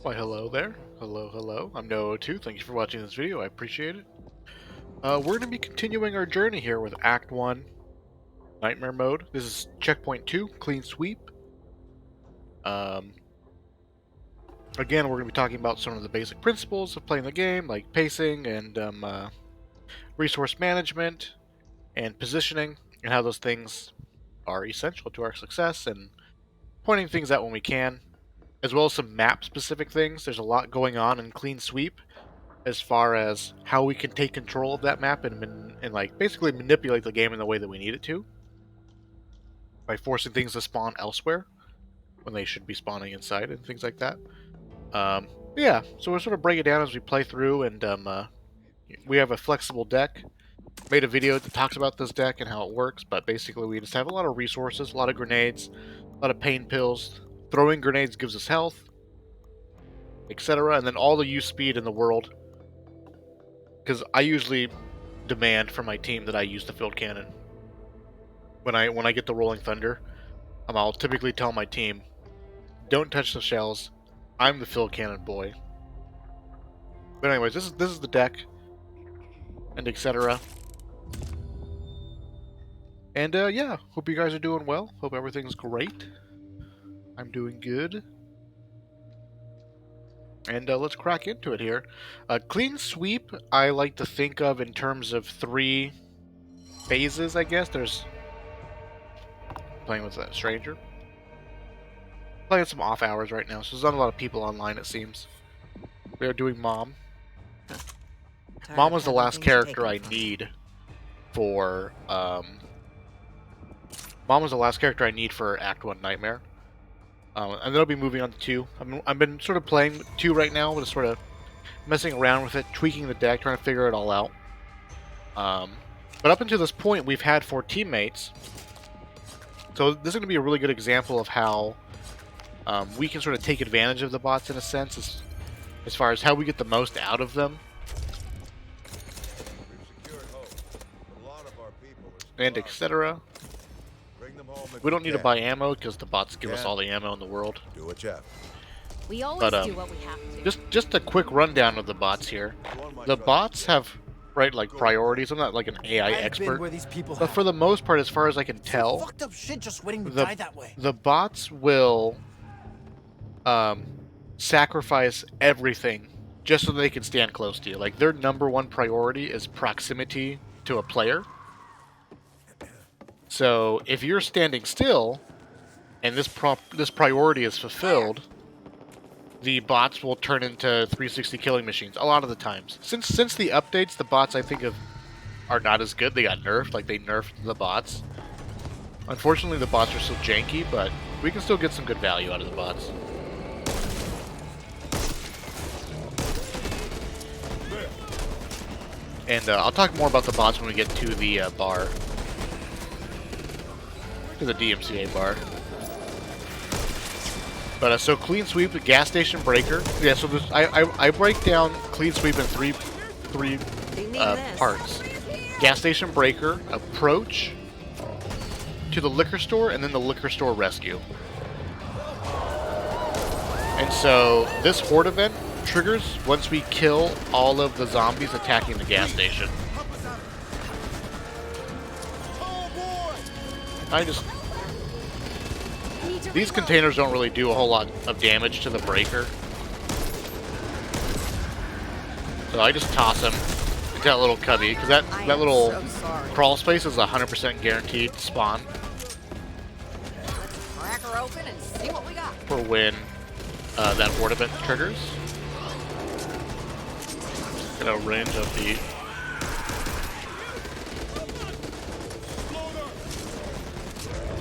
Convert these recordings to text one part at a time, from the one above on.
Why, hello there. Hello, hello. I'm No02. Thank you for watching this video. I appreciate it. We're going to be continuing our journey here with Act 1, Nightmare Mode. This is Checkpoint 2, Clean Sweep. Again, we're going to be talking about some of the basic principles of playing the game, like pacing and resource management and positioning, and how those things are essential to our success, and pointing things out when we can, as well as some map-specific things. There's a lot going on in Clean Sweep, as far as how we can take control of that map and like basically manipulate the game in the way that we need it to, by forcing things to spawn elsewhere when they should be spawning inside and things like that. Yeah, so we'll sort of break it down as we play through, and we have a flexible deck. Made a video that talks about this deck and how it works, but basically we just have a lot of resources, a lot of grenades, a lot of pain pills. Throwing grenades gives us health, etc., and then all the use speed in the world. Because I usually demand from my team that I use the field cannon. When I get the Rolling Thunder, I'll typically tell my team, don't touch the shells, I'm the field cannon boy. But anyways, this is the deck, and etc. And yeah, hope you guys are doing well. Hope everything's great. I'm doing good. And let's crack into it here. Clean Sweep, I like to think of in terms of 3 phases, I guess. There's playing with that stranger. Playing some off hours right now, so there's not a lot of people online, it seems. We are doing Mom. Mom was the last character I need for Mom was the last character I need for Act 1 Nightmare. And then I'll be moving on to 2. I've been sort of playing 2 right now, just sort of messing around with it, tweaking the deck, trying to figure it all out. But up until this point, we've had 4 teammates. So this is going to be a really good example of how we can sort of take advantage of the bots in a sense, as far as how we get the most out of them. And etc. We don't need to buy ammo because the bots give us all the ammo in the world. Do what you have. We always do what we have to. Just a quick rundown of the bots here. The bots have like priorities. I'm not like an AI expert, but for the most part, as far as I can tell, fucked up shit just waiting to die that way. The bots will sacrifice everything just so they can stand close to you. Like, their #1 priority is proximity to a player. So if you're standing still, and this priority is fulfilled, the bots will turn into 360 killing machines a lot of the times. Since the updates, the bots I think are not as good. They got nerfed, like they nerfed the bots. Unfortunately, the bots are still janky, but we can still get some good value out of the bots. And I'll talk more about the bots when we get to the bar. To the DMCA bar. But so Clean Sweep, the gas station breaker. Yeah, so I break down Clean Sweep in three parts. Gas station breaker, approach to the liquor store, and then the liquor store rescue. And so this horde event triggers once we kill all of the zombies attacking the gas station. These containers don't really do a whole lot of damage to the breaker. So I just toss them into that little cubby, because that little crawl space is 100% guaranteed to spawn. Let's crack her open and see what we got. For when that horde event triggers. Gonna range up the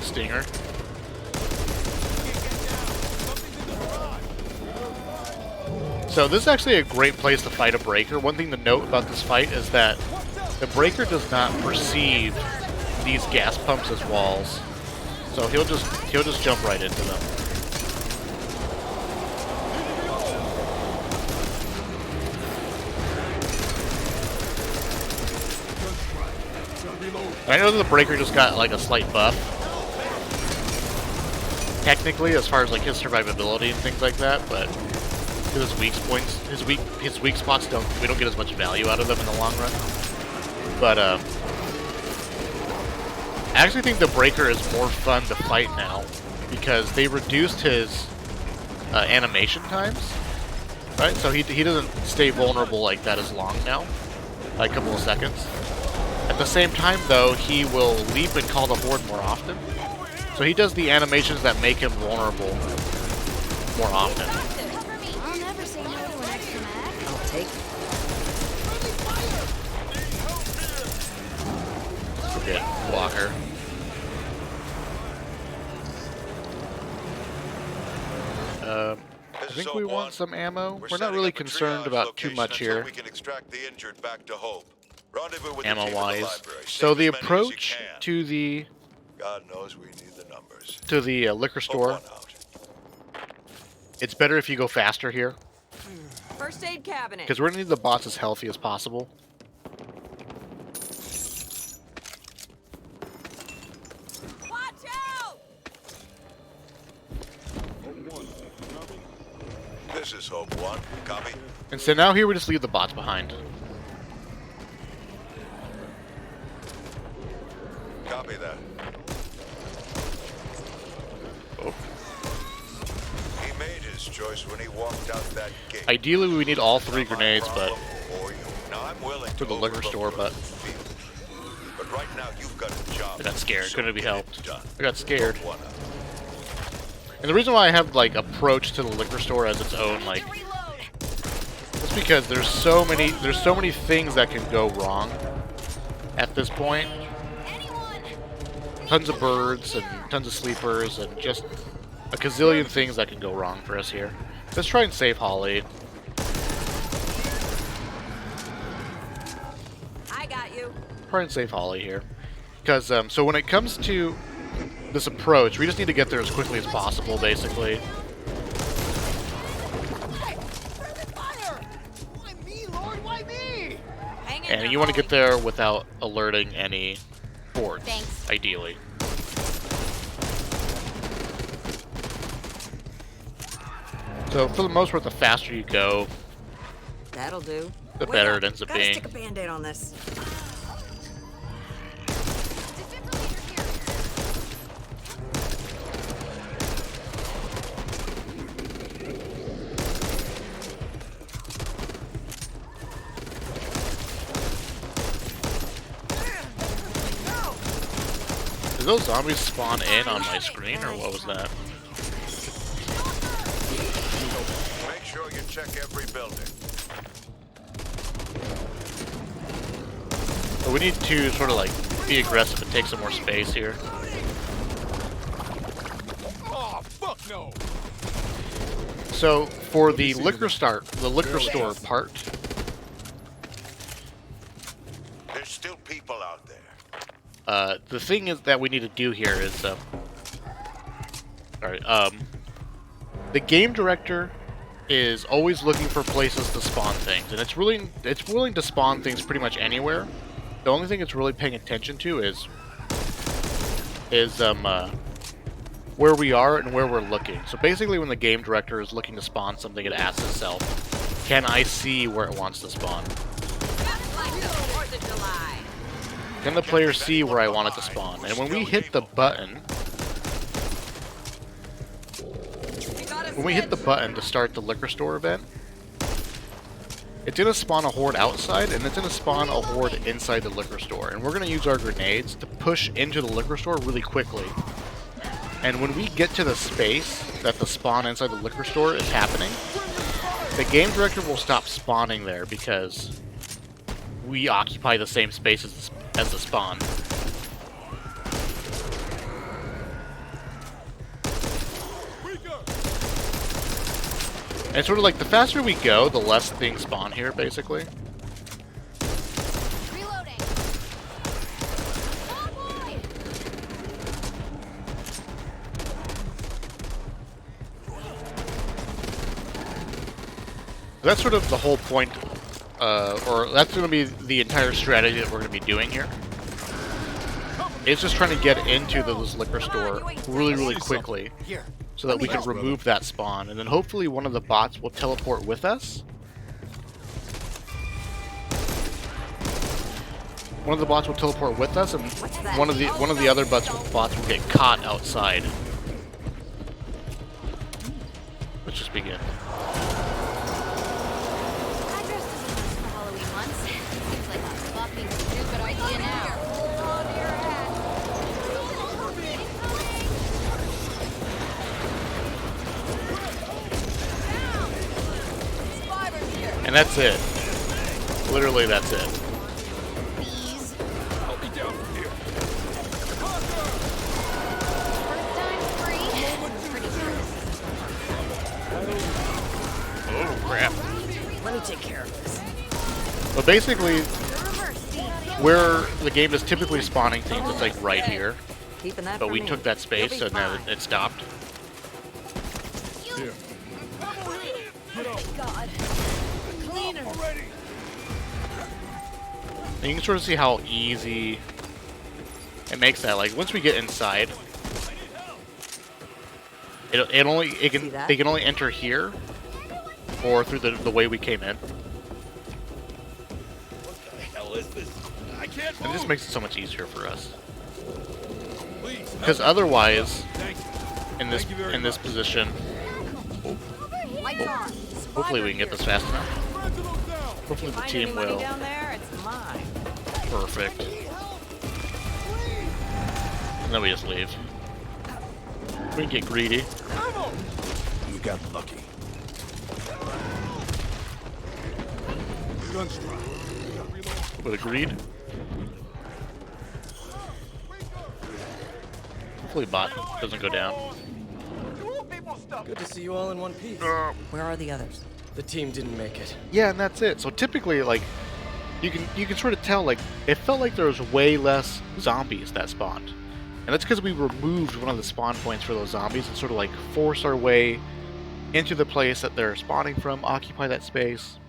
stinger. So this is actually a great place to fight a breaker. One thing to note about this fight is that the breaker does not perceive these gas pumps as walls. So he'll just jump right into them. I know that the breaker just got like a slight buff. technically, as far as like his survivability and things like that, but his weak points, his weak spots we don't get as much value out of them in the long run. But I actually think the Breaker is more fun to fight now because they reduced his animation times, right? So he doesn't stay vulnerable like that as long now, like a couple of seconds. At the same time, though, he will leap and call the Horde more often. So he does the animations that make him vulnerable more often. I'll never say no to an extra mag. I'll take it. Forget Walker. I think we want some ammo. We're not really concerned about too much here, ammo-wise. So the approach to the liquor store, it's better if you go faster here, First aid cabinet. because we're gonna need the bots as healthy as possible. Watch out! This is Hope 1. Copy. And so now here we just leave the bots behind. Copy that. Oh. He made his choice when he walked out that gate. Ideally, we need all 3 grenades, but Now, I'm willing for the liquor store, but But right now, you've got a job. I got scared. So Couldn't be get it helped. done. I got scared. Hope 1 out. And the reason why I have like approach to the liquor store as its own, like, it's because there's so many things that can go wrong at this point. Tons of birds and tons of sleepers and just a gazillion things that can go wrong for us here. Let's try and save Holly. I got you. Try and save Holly here, because so when it comes to this approach, we just need to get there as quickly as possible, basically. Hang in And there, you want to Holly. get there without alerting any hordes, Thanks. ideally. So for the most part, the faster you go, That'll do. the Wait better up. it ends up Gotta being. stick a band-aid on this. Did those zombies spawn in on my screen, or what was that? Make sure you check every building. But we need to sort of like be aggressive and take some more space here. Oh, fuck no! So for the liquor store part, There's still people out there. the thing is that we need to do here is, the game director is always looking for places to spawn things, and it's willing to spawn things pretty much anywhere. The only thing it's really paying attention to is where we are and where we're looking. So basically, when the game director is looking to spawn something, it asks itself, "Can I see where it wants to spawn? Can the player see where I want it to spawn?" And when we hit the button, to start the liquor store event, it's going to spawn a horde outside, and it's going to spawn a horde inside the liquor store. And we're going to use our grenades to push into the liquor store really quickly. And when we get to the space that the spawn inside the liquor store is happening, the game director will stop spawning there because we occupy the same space as the spawn. And it's sort of like the faster we go, the less things spawn here, basically. Reloading. Oh boy. That's sort of the whole point, or that's going to be the entire strategy that we're going to be doing here. It's just trying to get into this liquor store really quickly Here. so that we can remove that spawn, and then hopefully one of the bots will teleport with us. One of the bots will teleport with us, and one of the other bots will get caught outside. Let's just begin. I dressed as a mouse for Halloween once. Seems like a fucking stupid idea now. On your hat. Survivors here. And that's it. Literally, that's it. Bees. Help me down from here. First time free. Pretty sure this is Oh crap. Let me take care of this. But basically, the reverse Steve. where the game is typically spawning things, it's like right here. Keeping that But for we me. took that You'll space, be and then fine. it stopped. Here. Thank God. Cleaner. Already. And you can sort of see how easy it makes that. Like once we get inside, See they that? can only enter here or through the way we came in. What the hell is this? I can't And move. this makes it so much easier for us. Please. Because otherwise, Thank you. in this Thank you very much. position, Lights on. hopefully we can get this fast enough. Spread to those down. Hopefully the Find team any money will. down there? It's mine. Perfect. And then we just leave. We can get greedy. You got lucky. Gun strike. With a greed. Hopefully bot doesn't go down. Good to see you all in one piece. Where are the others? The team didn't make it. Yeah, and that's it. So typically, like, you can sort of tell, like, it felt like there was way less zombies that spawned. And that's because we removed one of the spawn points for those zombies and sort of, like, forced our way into the place that they're spawning from, occupy that space,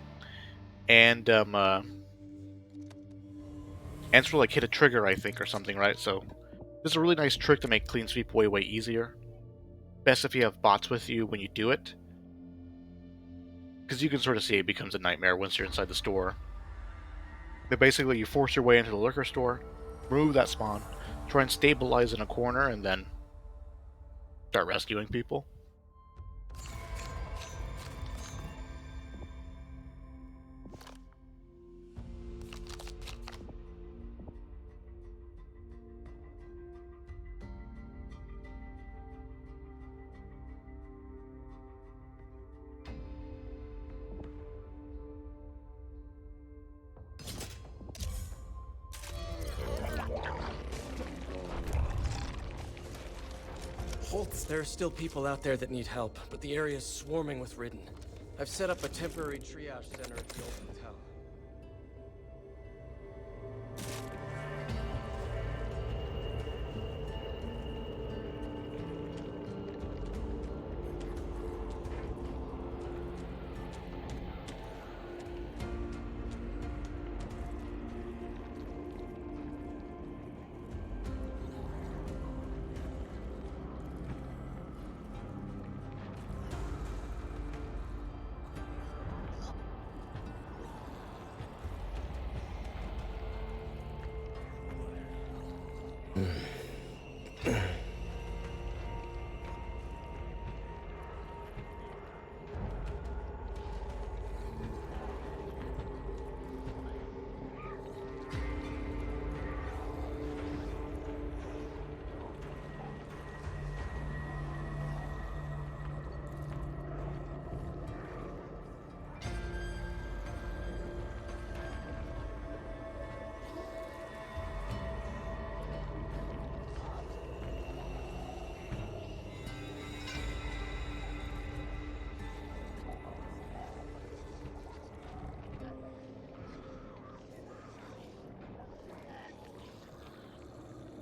and sort of, like, hit a trigger, I think, or something, right? So this is a really nice trick to make clean sweep way easier. Best if you have bots with you when you do it. Because you can sort of see it becomes a nightmare once you're inside the store. But basically, you force your way into the liquor store, remove that spawn, try and stabilize in a corner, and then start rescuing people. Holtz, there are still people out there that need help, but the area is swarming with Ridden. I've set up a temporary triage center at the old hotel.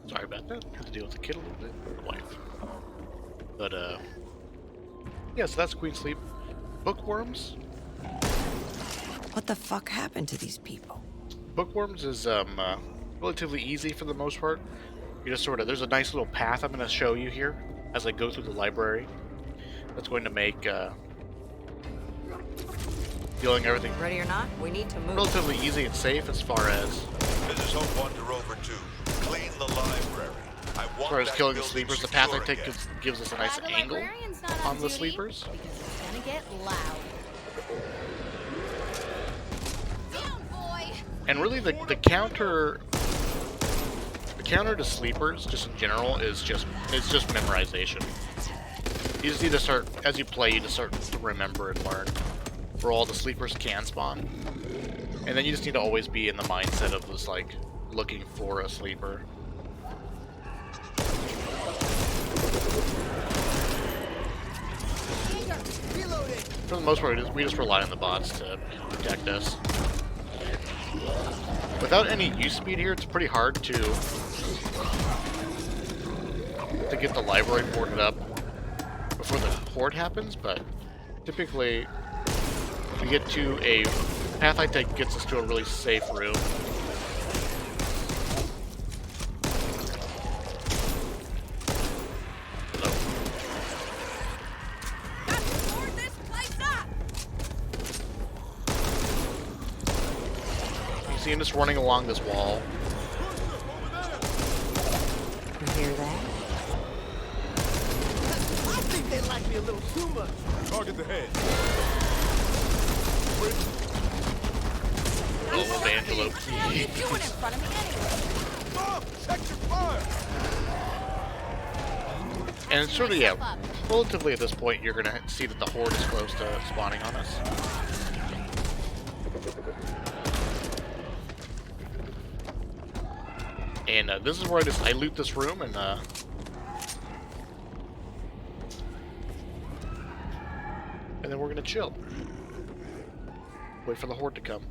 Sorry about that. Had to deal with the kid a little bit. The wife. But, yeah, so that's Queen Sleep. Bookworms. What the fuck happened to these people? Bookworms is, relatively easy for the most part. You just sort of, there's a nice little path I'm going to show you here as I go through the library. That's going to make dealing everything Ready or not, we need to move. relatively easy and safe as far as This is Hope 1 to Rover 2. Clean the library. I want as far as that killing the building sleepers. The path I secure take again. gives us a nice Glad the angle librarian's not on the duty, sleepers. Because it's gonna get loud. Down, boy! And really, the counter to sleepers, just in general, is just memorization. You just need to start, as you play, you just start to remember and learn where all the sleepers can spawn, and then you just need to always be in the mindset of just like looking for a sleeper. For the most part, we just rely on the bots to protect us. Without any use speed here, it's pretty hard to get the library boarded up before the horde happens, but typically we get to a path I take gets us to a really safe room. You see him just running along this wall. You hear that? I think they like me a little too much. Target the head. Little antelope. What the hell are you doing in front of me anyway? Stop! Check your fire! And it's sort of, yeah, relatively at this point, you're gonna see that the horde is close to spawning on us. And this is where I loot this room and then we're gonna chill. Wait for the horde to come.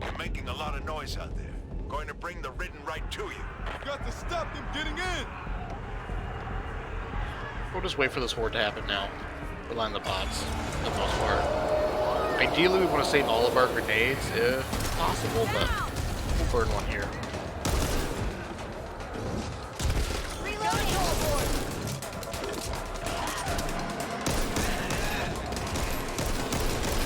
You're making a lot of noise out there. Going to bring the ridden right to you. You got to stop them getting in! We'll just wait for this horde to happen now. Rely on the bots, for the most part. Ideally, we want to save all of our grenades if possible, but we'll burn one here.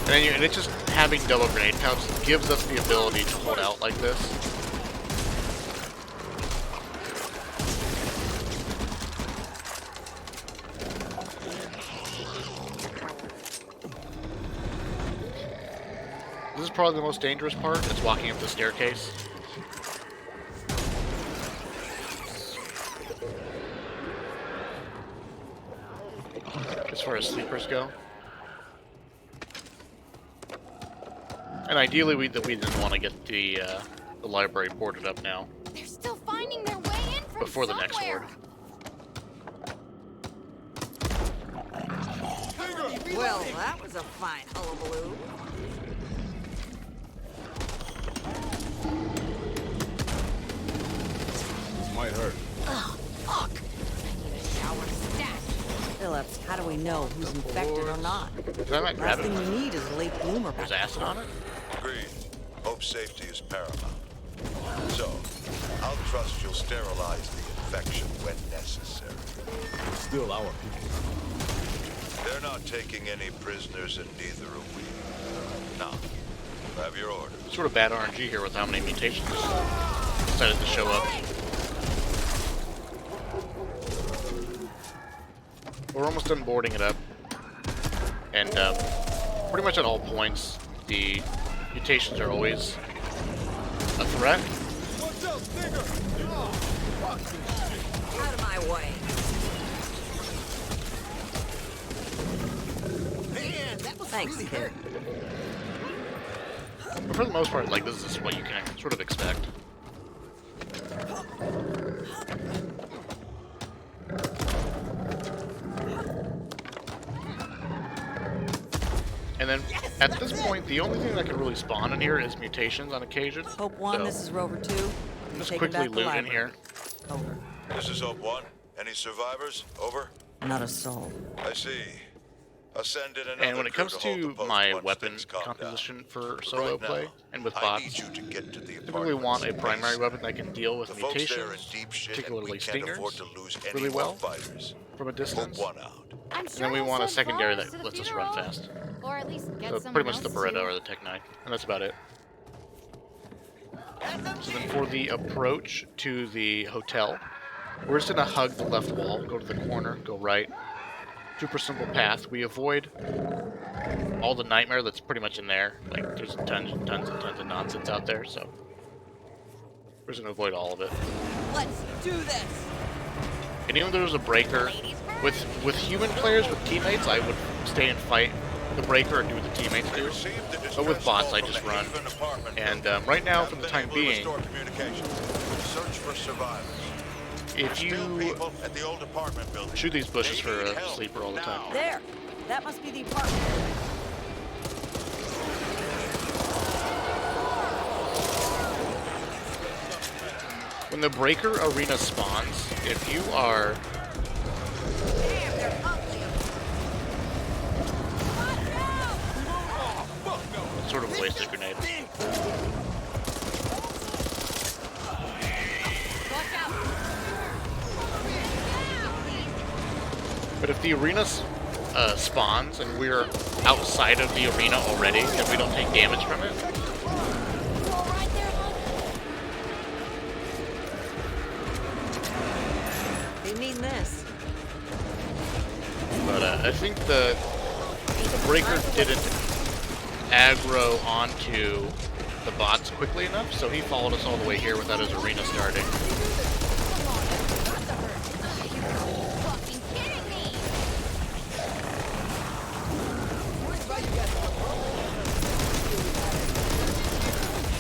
And it's just having double grenade counts gives us the ability to hold out like this. This is probably the most dangerous part, is walking up the staircase. As far as sleepers go. And ideally, we didn't want to get the library boarded up now. They're still finding their way in from Before the next somewhere. horde. Well, that was a fine hullabaloo. This might hurt. Oh, fuck! I need a shower stat. Phillips, how do we know who's infected or not? I might grab Last it. thing we need is a late bloomer back. There's acid on it? Agreed. Hope safety is paramount. So, I'll trust you'll sterilize the infection when necessary. Still our people. They're not taking any prisoners, and neither are we. Now, have your order. Sort of bad RNG here with how many mutations decided to show up. We're almost done boarding it up. And pretty much at all points, the mutations are always a threat. Watch out, Stinger! Oh, fuck this shit. Out of my way. Man, that was Thanks, really kid. hurt. But for the most part, like, this is what you can sort of expect. And then, at this point, the only thing that can really spawn in here is mutations on occasion. Hope 1, So, this is Rover 2. You just taking quickly back the loot in library. here. Over. This is Hope 1. Any survivors? Over. Not a soul. I see. Ascend in And another when it crew comes hold the to post my once weapon things calm composition for down. solo Right now, play and with I bots, need you to get to the typically apartments. want a primary ASAP. weapon that can deal with The folks there are in mutations, deep shit, and particularly we can't afford stingers, to lose any really more well fighters. from a Hope distance. one out. I'm And sure then we he'll want a send secondary flowers that to the lets us run funeral. fast. Or at least get So someone pretty much the else Beretta to. or the Tech 9, and that's about it. So then for the approach to the hotel, we're just gonna hug the left wall, go to the corner, go right. Super simple path. We avoid all the nightmare that's pretty much in there. Like, there's tons and tons and tons of nonsense out there, so we're just gonna avoid all of it. Let's do this. And even though there's a breaker, with human players, with teammates, I would stay and fight the breaker or do what the teammates do. But with bots, I just run. And right now, for the time being, Search for survivors. if you People at the old apartment building. shoot these bushes for a sleeper all the time. There. That must be the apartment. When the breaker arena spawns, if you are Damn, they're ugly. sort of a wasted grenade. Watch out! But if the arena spawns and we're outside of the arena already, and we don't take damage from it, You all right there, hon? They mean this. but I think the breaker didn't aggro onto the bots quickly enough, so he followed us all the way here without his arena starting. Fucking kidding me!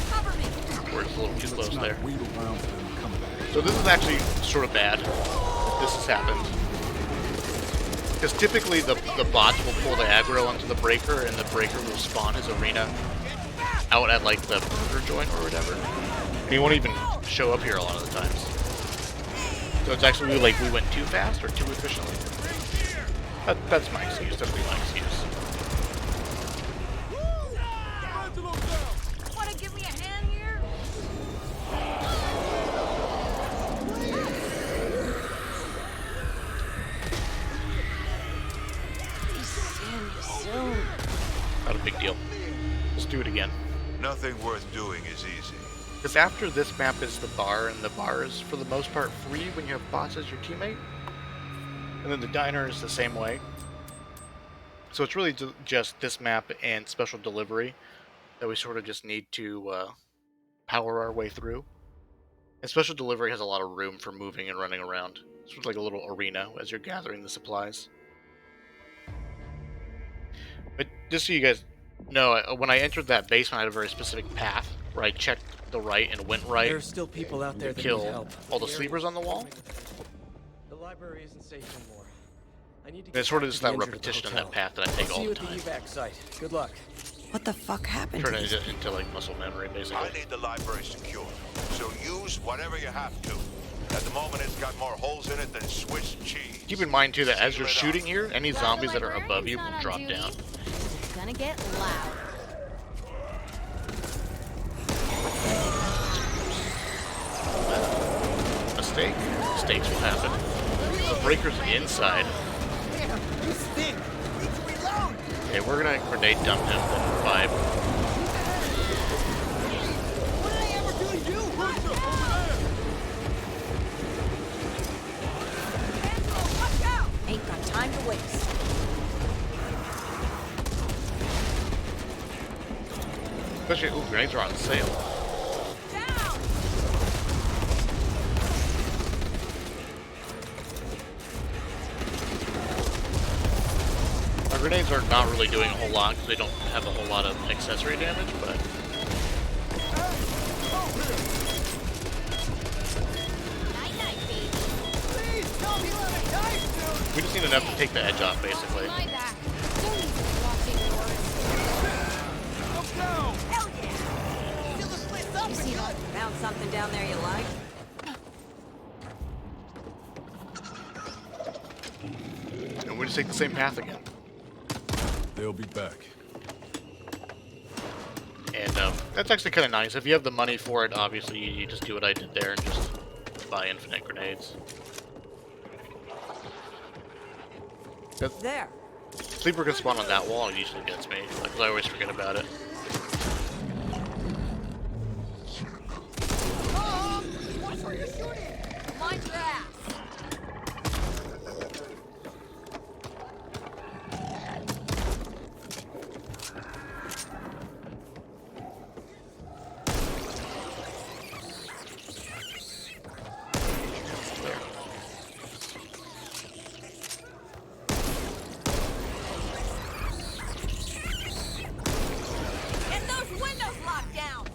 Cover me! We're just a little too close there. Wait around for them to come back. So this is actually sort of bad that this has happened. Because typically the bots will pull the aggro onto the breaker, and the breaker will spawn his arena out at like the burger joint or whatever. And he won't even show up here a lot of the times. So it's actually like we went too fast or too efficiently. That's my excuse. That's my excuse. Wanna give me a hand here? Soon. Not a big deal. Let's do it again. Nothing worth doing is easy. Because after this map is the bar, and the bar is for the most part free when you have bots as your teammate. And then the diner is the same way. So it's really just this map and special delivery that we sort of just need to power our way through. And special delivery has a lot of room for moving and running around. It's sort of like a little arena as you're gathering the supplies. But just so you guys know, when I entered that basement, I had a very specific path where I checked the right and went right There are still people out there to that kill need help. all the area sleepers on the is wall. swarming with- The library isn't safe anymore. I need to And get it's sort of back just to the that injured at the repetition of that hotel. path that I take I'll all see you the at time. the evac site. Good luck. What the fuck happened to Turn these it into like muscle memory, basically. I need the library secure, so use whatever you have to. At the moment, it's got more holes in it than Swiss cheese. Keep in mind too that as you're Seal it shooting up. here, any Glad zombies the that are above you will librarian's drop not on down. duty. It's gonna get loud. Mistake. Mistakes will happen. The breaker's inside. You stink. Need to reload. Okay, we're gonna grenade dump him in 5. What did I ever do to you? Watch out! Ain't got time to waste. Especially, ooh, grenades are on sale. Down! Our grenades are not really doing a whole lot because they don't have a whole lot of accessory damage, but Night-night, baby. Please tell me what a dice dude. we just need enough to take the edge off, basically. My back. Don't even watching yours. Let's go. Hell yeah! Fill this place up You see that? Found something down there you like? And we just take the same path again. They'll be back. And that's actually kind of nice. If you have the money for it, obviously you just do what I did there and just buy infinite grenades. There. Sleeper can spawn on that wall, it usually gets me. Like, I always forget about it. Watch where you're shooting! Mind your ass. Get those windows locked down.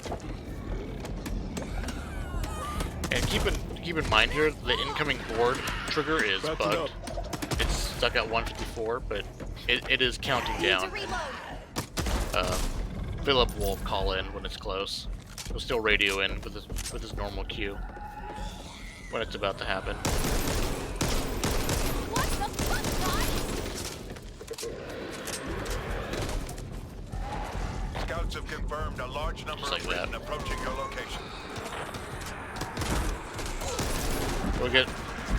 And keep in mind here, the incoming horde trigger is Back it bugged. up. It's stuck at 154, but it is counting Need to down. reload. Philip will call in when it's close. He'll still radio in with his normal queue when it's about to happen. What the fuck, guys? Scouts have confirmed a large number Just like of Ridden that. approaching your location. We'll get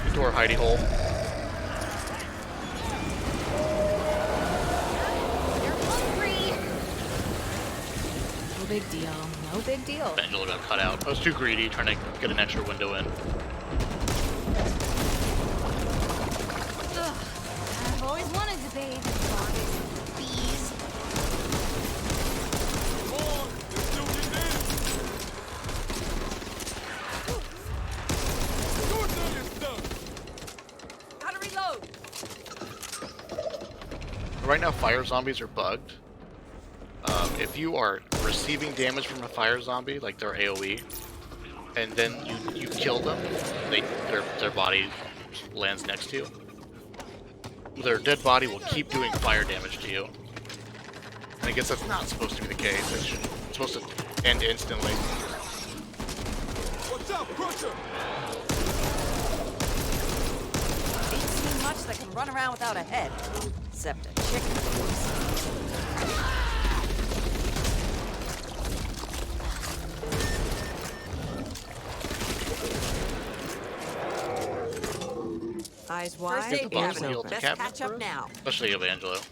into our hidey hole. They're hungry. No big deal. No big deal. Angela got cut out. I was too greedy trying to get an extra window in. Ugh. I've always wanted to bathe in bodies of bees. Come on, they're still getting in. Suicide is done. Gotta reload. Right now, fire zombies are bugged. If you are receiving damage from a fire zombie, like their AoE, and then you kill them, their body lands next to you. Their dead body will keep doing fire damage to you. And I guess that's not supposed to be the case. It's supposed to end instantly. Watch out, Crusher! Ain't seen much that can run around without a head. Except a chicken. of course. Eyes wide. First aid ears cabinet. open. Best Cabinet catch up now. Especially Evangelo.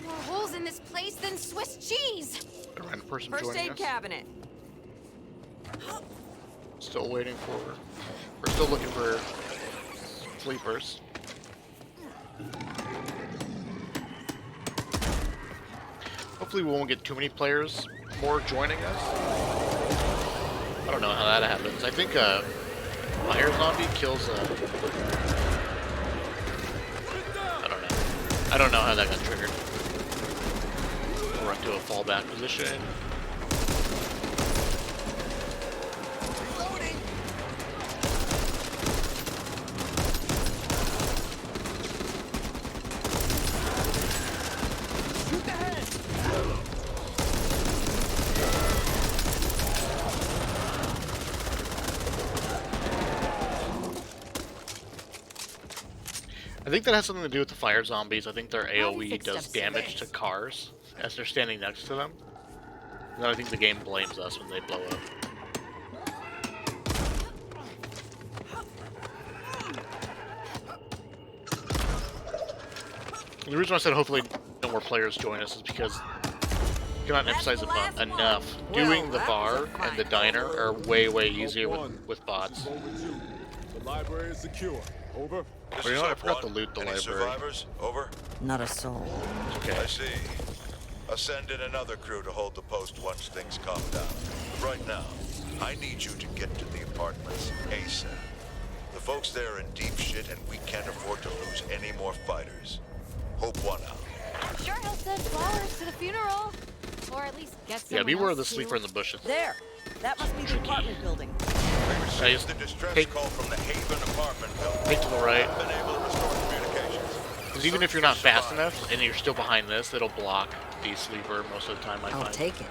More holes in this place than Swiss cheese. A random person First joining aid us. cabinet. Still waiting for. We're still looking for sleepers. Hopefully we won't get too many players more joining us. I don't know how that happens. I think fire zombie kills I don't know how that got triggered. We'll run to a fallback position. Reloading! Shoot the head! I think that has something to do with the fire zombies. I think their How do you AoE fix does stuff damage to cars as they're standing next to them. And then I think the game blames us when they blow up. The reason I said hopefully no more players join us is because I cannot emphasize it enough. Doing the bar and the diner are way easier with bots. Overdue. The library is secure. Over. This Oh, you is know, I Hope forgot to 1. loot the Any library. survivors? Over. Not a soul. Okay. I see. I'll send in another crew to hold the post once things calm down. Right now, I need you to get to the apartments ASAP. The folks there are in deep shit and we can't afford to lose any more fighters. Hope 1 out. Sure, he'll send flowers to the funeral. Or at least get Yeah, someone beware else the to. sleeper in the bushes. There. That must be the apartment building. We received just the distress take- call from the Haven apartment building. Take to the right. I've been able to restore communications. Because even if you're not fast enough and you're still behind this, it'll block the sleeper most of the time, I I'll find. take it.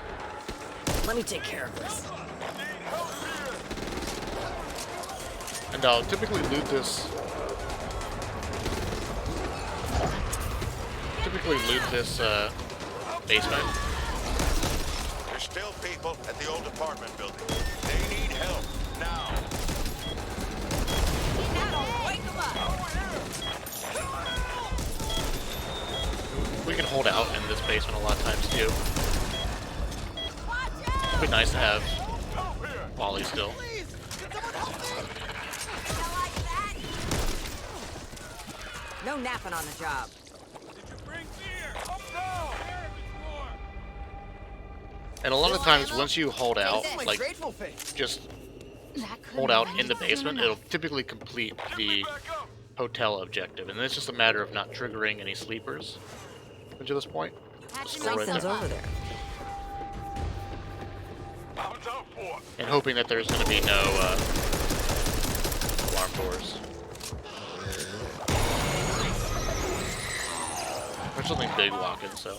Let me take care of this. And I'll typically loot this quickly loot this basement. There's still people at the old apartment building. They need help now. That'll wake 'em up. We can hold out in this basement a lot of times too. It'd be nice to have Wally still. No napping on the job. And a lot of times, once you hold out, My like grateful face. just That couldn't hold out have in the been basement, enough. it'll typically complete the hotel objective, and it's just a matter of not triggering any sleepers until this point. Patching Scroll right Something's there. over there. And hoping that there's going to be no alarm doors. There's something big walking, so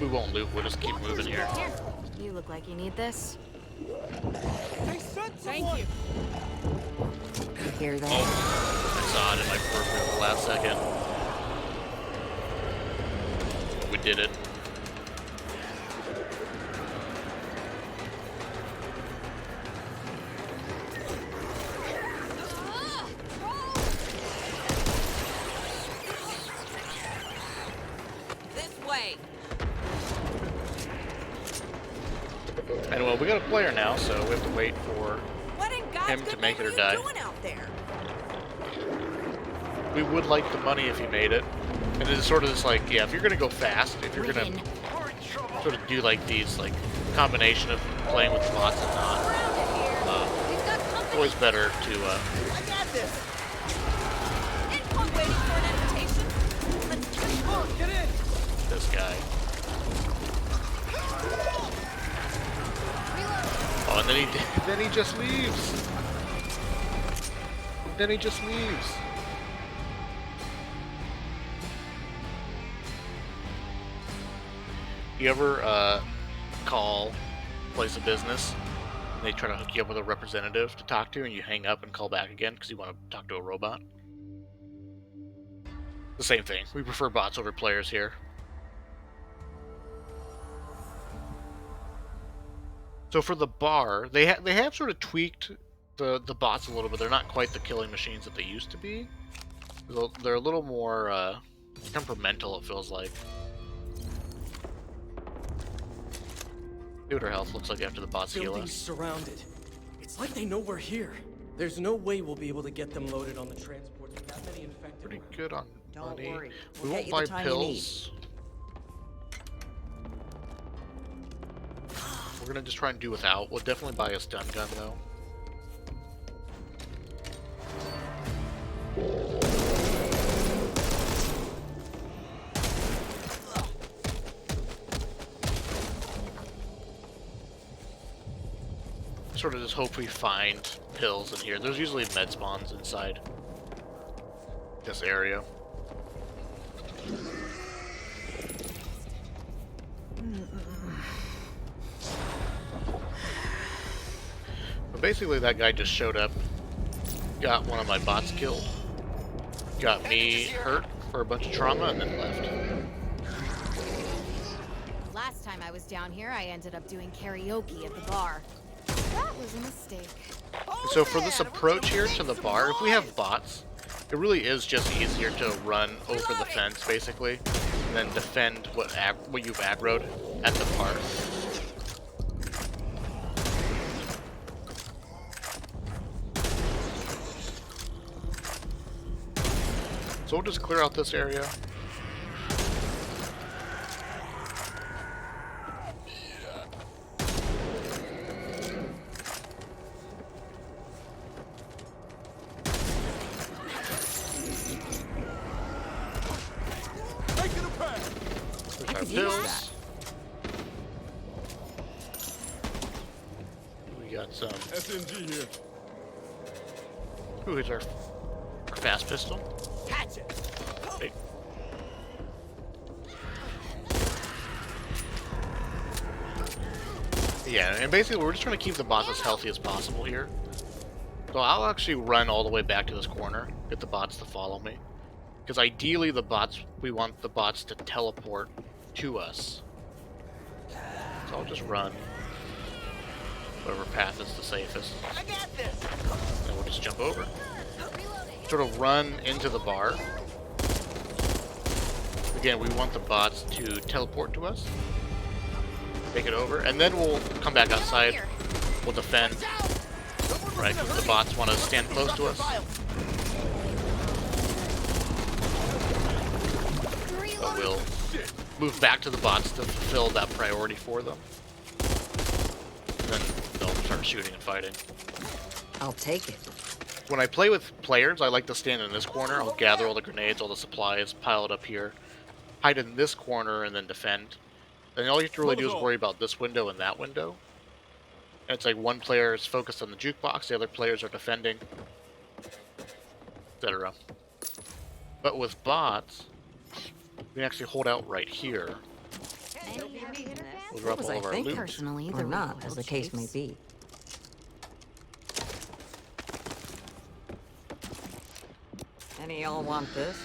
we won't loot. We'll just keep moving here. Here, you look like you need this. Thank you. You hear that? I saw it in my peripheral at the last second. We did it. This way. And well, we got a player now, so we have to wait for What in God's him to good make name it or are die. you doing out there? We would like the money if you made it. And it's sort of this like, yeah, if you're gonna go fast, if you're gonna Riggin. sort of do like these like combination of playing with bots and not, We've got it's company. always better to I got this. Anyone waiting for an invitation? Let's Come on, get in. this guy. Oh, and then he just leaves. Then he just leaves. You ever call place of business and they try to hook you up with a representative to talk to and you hang up and call back again because you want to talk to a robot? The same thing. We prefer bots over players here. So for the bar, they have sort of tweaked the bots a little bit. They're not quite the killing machines that they used to be. They're a little more temperamental, it feels like. See what our health looks like after the bots heal Building's us. surrounded. It's like they know we're here. There's no way we'll be able to get them loaded on the transports with that many infected. Pretty good on Don't money. worry. We We'll won't get buy you the time you need. pills. We're gonna just try and do without. We'll definitely buy a stun gun though. Sort of just hope we find pills in here. There's usually med spawns inside this area. But basically that guy just showed up, got one of my bots killed, got me hurt for a bunch of trauma, and then left. Last time I was down here, I ended up doing karaoke at the bar. That was a mistake. So for this approach here to the bar, if we have bots, it really is just easier to run over the fence, basically, and then defend what you've aggroed at the park. So we'll just clear out this area. Making a pass. There's our use pills. We got some. SMG here. Ooh, here's our fast pistol. Catch it. Wait. Yeah, and basically we're just trying to keep the bots as healthy as possible here. So I'll actually run all the way back to this corner, get the bots to follow me. Because ideally we want the bots to teleport to us. So I'll just run whatever path is the safest. I got this. And we'll just jump over. Sort of run into the bar. Again, we want the bots to teleport to us. Take it over, and then we'll come back outside. We'll defend. Right, because the bots want to stand close to us. But we'll move back to the bots to fulfill that priority for them. And then they'll start shooting and fighting. I'll take it. When I play with players, I like to stand in this corner. I'll gather all the grenades, all the supplies, pile it up here. Hide in this corner, and then defend. Then all you have to really do is worry about this window and that window. And it's like one player is focused on the jukebox, the other players are defending, etc. But with bots, we can actually hold out right here. We'll drop Was all I of our think loot. personally, or not, as the case may be. Any y'all want this?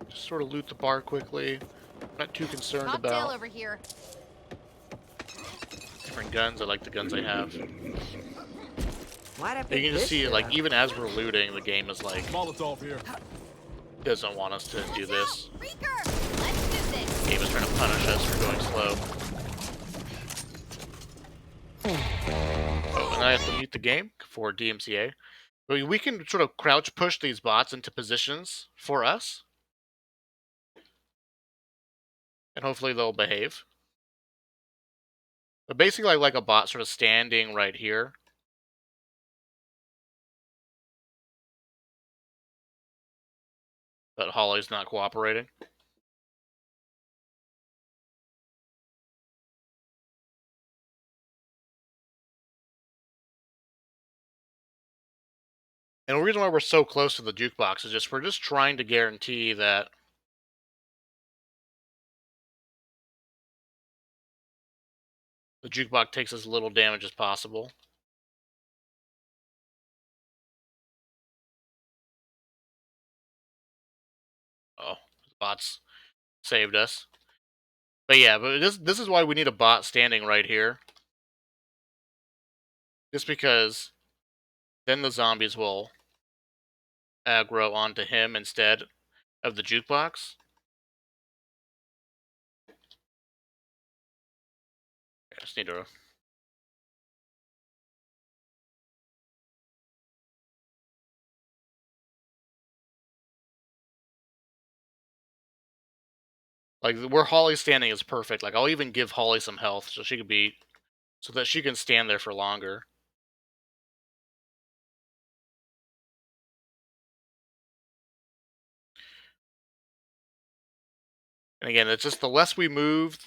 Just sort of loot the bar quickly. Not too concerned Cocktail about over here. different guns. I like the guns I have. Why'd I You pick can just this see, shit like, up? even as we're looting, the game is like, Molotov here. doesn't want us to do this. Reeker! Let's do this. The game is trying to punish us for going slow. Oh, and I have to mute the game for DMCA. But we can sort of crouch push these bots into positions for us. And hopefully they'll behave. But basically I like a bot sort of standing right here. But Holly's not cooperating. And the reason why we're so close to the jukebox is just we're just trying to guarantee that the jukebox takes as little damage as possible. Oh, the bots saved us. But yeah, but this is why we need a bot standing right here. Just because then the zombies will aggro onto him instead of the jukebox. I just need to... Like, where Holly's standing is perfect. Like, I'll even give Holly some health so she could be... so that she can stand there for longer. And again, it's just the less we move,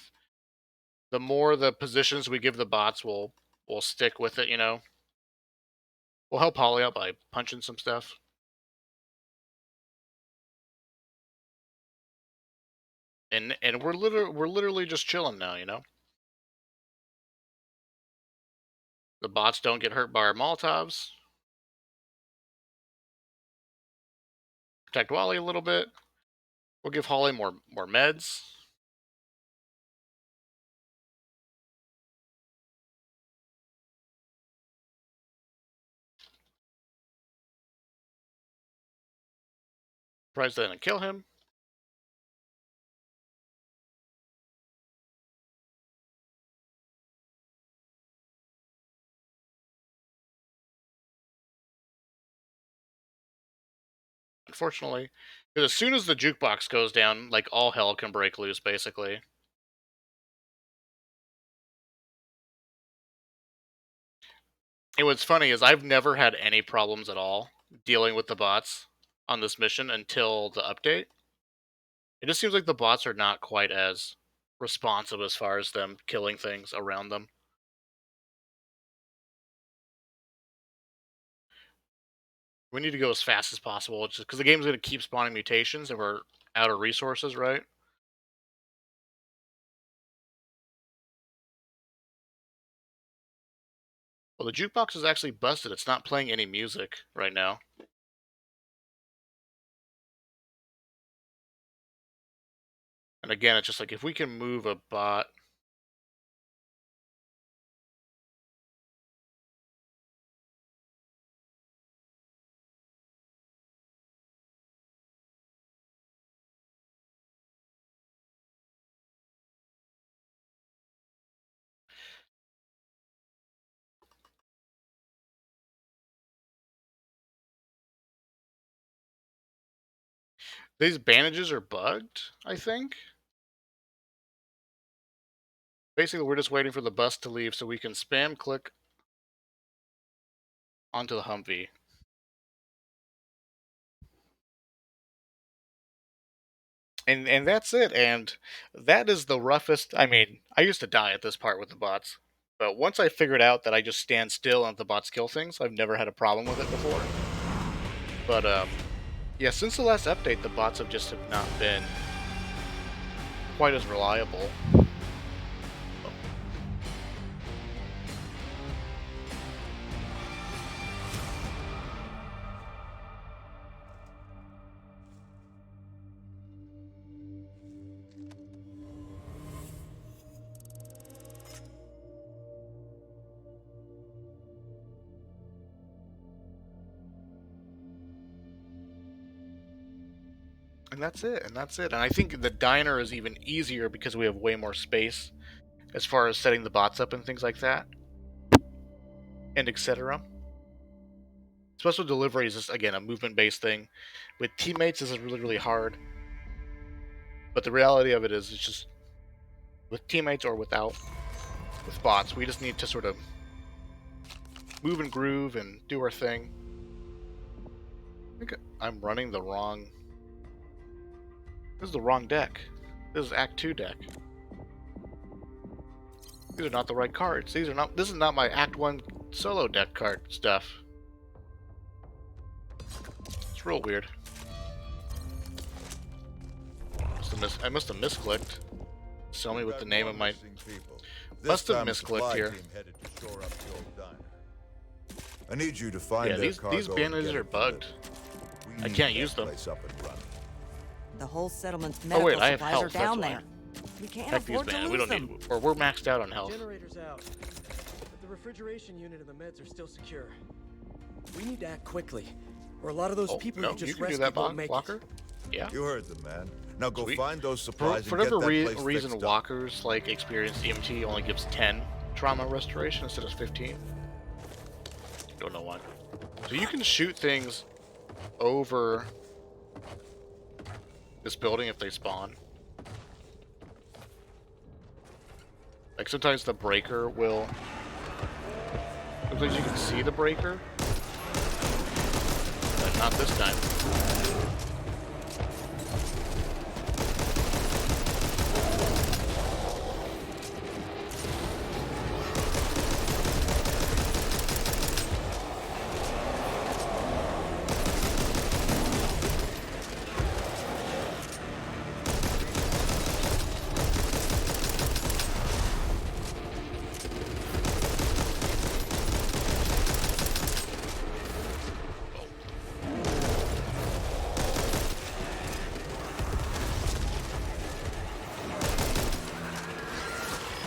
the more the positions we give the bots will stick with it, you know? We'll help Holly out by punching some stuff. And we're literally just chilling now, you know? The bots don't get hurt by our Molotovs. Protect Wally a little bit. We'll give Holly more meds. Surprise that didn't kill him. Unfortunately. Because as soon as the jukebox goes down, like, all hell can break loose, basically. And what's funny is I've never had any problems at all dealing with the bots on this mission until the update. It just seems like the bots are not quite as responsive as far as them killing things around them. We need to go as fast as possible, just because the game's going to keep spawning mutations and we're out of resources, right? Well, the jukebox is actually busted. It's not playing any music right now. And again, it's just like if we can move a bot. These bandages are bugged, I think. Basically, we're just waiting for the bus to leave so we can spam click onto the Humvee. And that's it. And that is the roughest. I mean, I used to die at this part with the bots. But once I figured out that I just stand still and let the bots kill things, I've never had a problem with it before. But, yeah, since the last update, the bots have not been quite as reliable. And that's it, and that's it. And I think the diner is even easier because we have way more space as far as setting the bots up and things like that. And etc. Special delivery is just, again, a movement-based thing. With teammates, this is really, really hard. But the reality of it is, it's just, with teammates or without, with bots, we just need to sort of move and groove and do our thing. I think I'm running the wrong... This is the wrong deck. This is Act 2 deck. These are not the right cards. These are not. This is not my Act 1 solo deck card stuff. It's real weird. I must have misclicked. Tell me what the name of my... Must have misclicked here. I need you to find yeah, these bandages are bugged. I can't use them. The whole settlement's Oh medical wait, I have supplies health. are down That's there. why. We can't Heck these afford to bandages. lose We don't them. need... Or we're maxed out on health. Generator's out, but the refrigeration unit and the meds are still secure. We need to act quickly, or a lot of those Oh, people no, you just you can do rescued that, won't make Walker. it. Yeah. You heard them, man. Now go Sweet. find those For supplies and whatever get that place reason, fixed up. walkers like experience EMT only gives 10 trauma restoration instead of 15. Don't know why. So you can shoot things over this building if they spawn. Like sometimes the breaker will. Sometimes you can see the breaker, but not this time.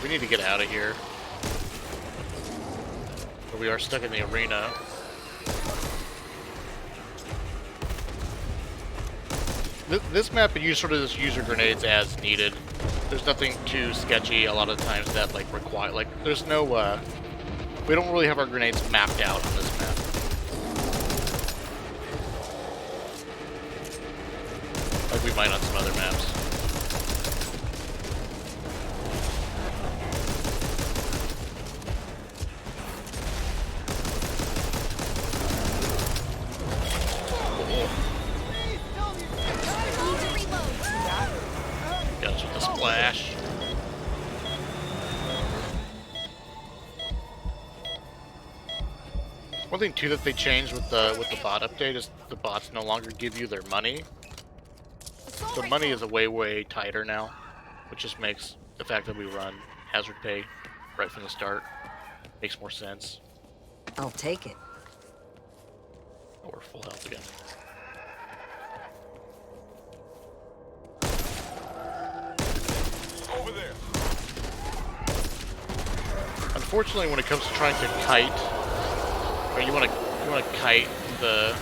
We need to get out of here. But we are stuck in the arena. This map, you sort of just use your grenades as needed. There's nothing too sketchy a lot of times that like require, like, there's no, we don't really have our grenades mapped out on this map. Like we might on some other maps. Got us with the splash. One thing too that they changed with the bot update is the bots no longer give you their money. So money is way tighter now, which just makes the fact that we run hazard pay right from the start makes more sense. I'll take it. Oh, we're full health again. Over there. Unfortunately, when it comes to trying to kite, or you want to kite the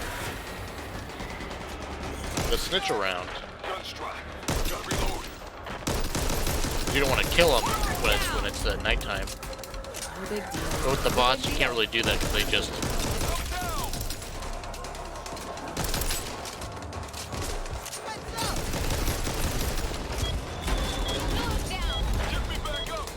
snitch around. Gun strike. Gotta reload. You don't want to kill them when it's nighttime. No big deal. But with the bots, you can't really do that because they just Get me back up.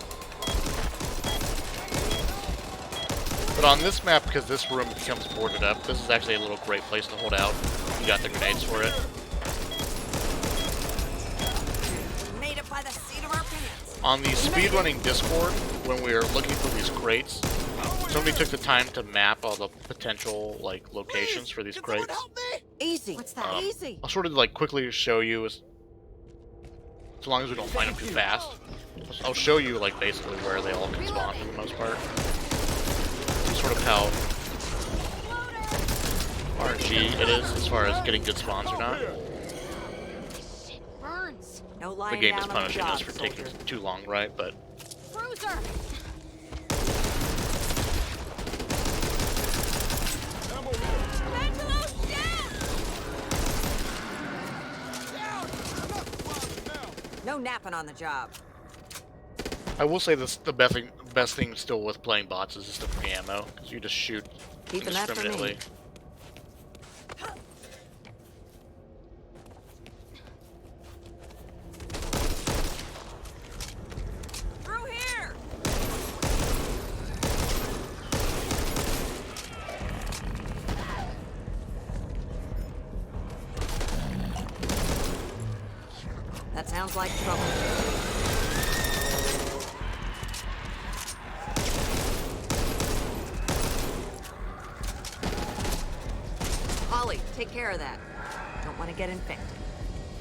But on this map, because this room becomes boarded up, this is actually a little great place to hold out. You got the grenades for it. Made it by the seat of our pants. On the speedrunning Discord, when we were looking for these crates, somebody took the time to map all the potential like locations for these Can someone crates. help me? Easy. What's that? Easy. I'll sort of like quickly show you as long as we don't find them too fast. I'll show you like basically where they all can spawn for the most part. Sort of how RNG it is as far as getting good spawns or not. Shit burns. No The lying game down is on the punishing job, us for taking soldier. too long, right? But Bruiser. Ammo here. Angelo's dead. No napping on the job. I will say this: the best thing still with playing bots is just the free ammo, because you just shoot Keeping that for me. indiscriminately. Through here. That sounds like trouble. Ollie, take care of that. Don't want to get infected.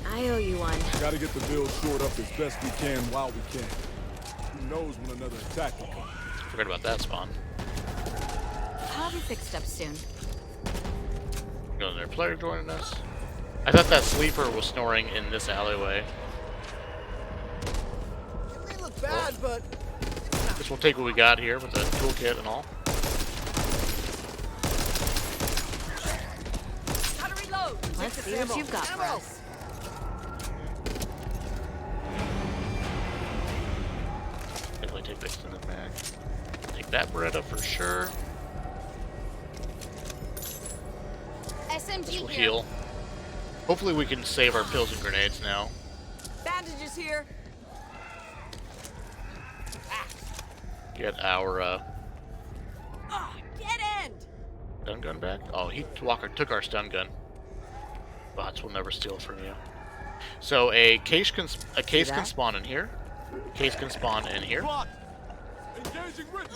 I owe you one. Gotta get the bill shored up as best we can while we can. Who knows when another attack will come. Forget about that spawn. I'll be fixed up soon. Got another player joining us. I thought that sleeper was snoring in this alleyway. It may look bad, but Guess we'll take what we got here with the toolkit and all. Gotta reload. Let's see what you've got for Ammo. us. Definitely take this in the back. Take that Beretta for sure. This SMG will here. heal. Hopefully we can save our pills and grenades now. Bandages here. Get our Ah, dead end. stun gun back. Oh, Walker took our stun gun. Bots will never steal from you. So a case can that? spawn in here. Case can spawn in here. Block. Engaging Rick.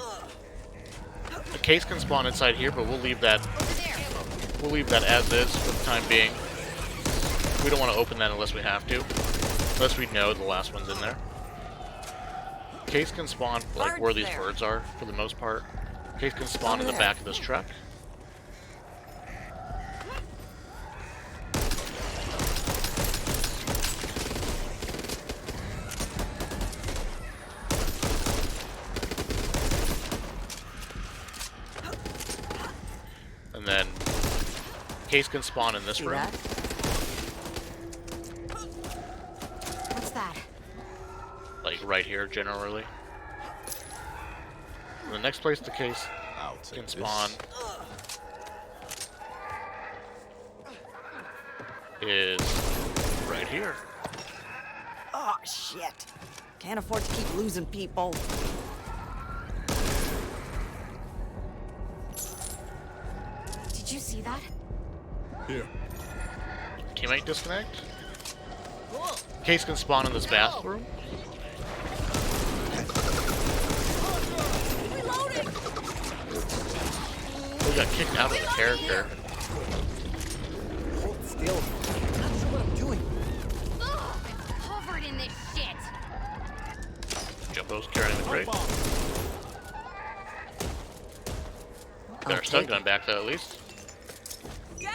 A case can spawn inside here, but we'll leave that Over there. as is for the time being. We don't want to open that unless we have to. Unless we know the last one's in there. Case can spawn like where Birds these there. birds are for the most part. Case can spawn Over in the there. back of this truck. And then Case can spawn in this See room. that? What's that? Like right here generally. And the next place the Case I'll can take this. spawn is right here. Oh, shit. Can't afford to keep losing people. Did you see that? Here. Teammate disconnect. Case can spawn in this bathroom. We got kicked out of the character. hold still. I'm not sure what I'm doing. Ugh, I'm covered in this shit. Jumbo's carrying the crate. Got our stun gun back though, at least. Down!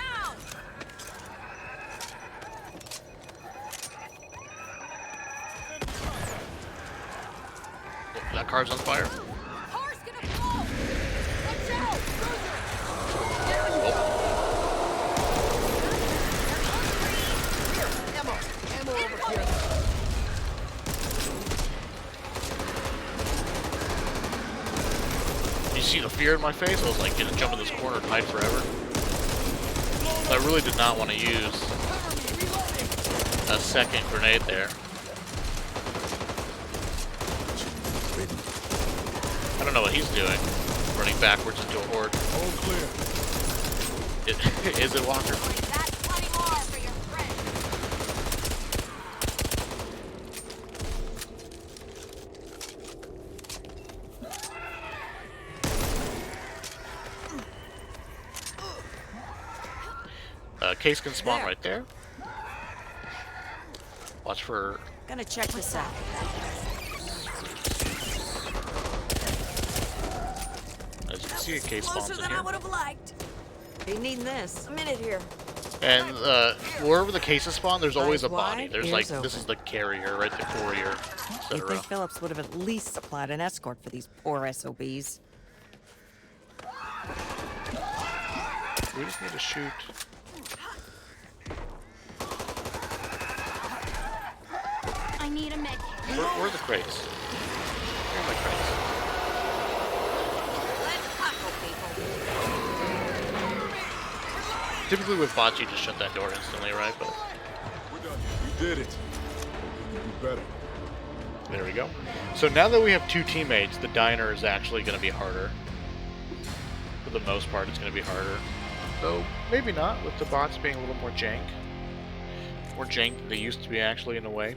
Oh, that car's on fire. Car's gonna blow! Watch out! Ammo over here. You see the fear in my face? I was like gonna jump in this corner and hide forever. I really did not want to use a second grenade there. I don't know what he's doing. Running backwards into a horde. All clear. Is it Walker? That's plenty more for your friend. Case can spawn There. right there. Watch for... Gonna check this out. As you can see, a case Closer spawns in than I here. would have liked. Be needing this. A minute here. And wherever the cases spawn, there's always a Eyes body. wide, There's ears like, open. this is the carrier, right? The courier, You'd etc. think Phillips would have at least supplied an escort for these poor SOBs. We just need to shoot. I need a med. Where are the crates? Where are my crates? Let's tackle people. Typically with bots, you just shut that door instantly, right? But We're done. We did it. We can do better. there we go. So now that we have two teammates, the diner is actually going to be harder. For the most part, it's going to be harder. Though, maybe not, with the bots being a little more jank. More jank than they used to be, actually, in a way.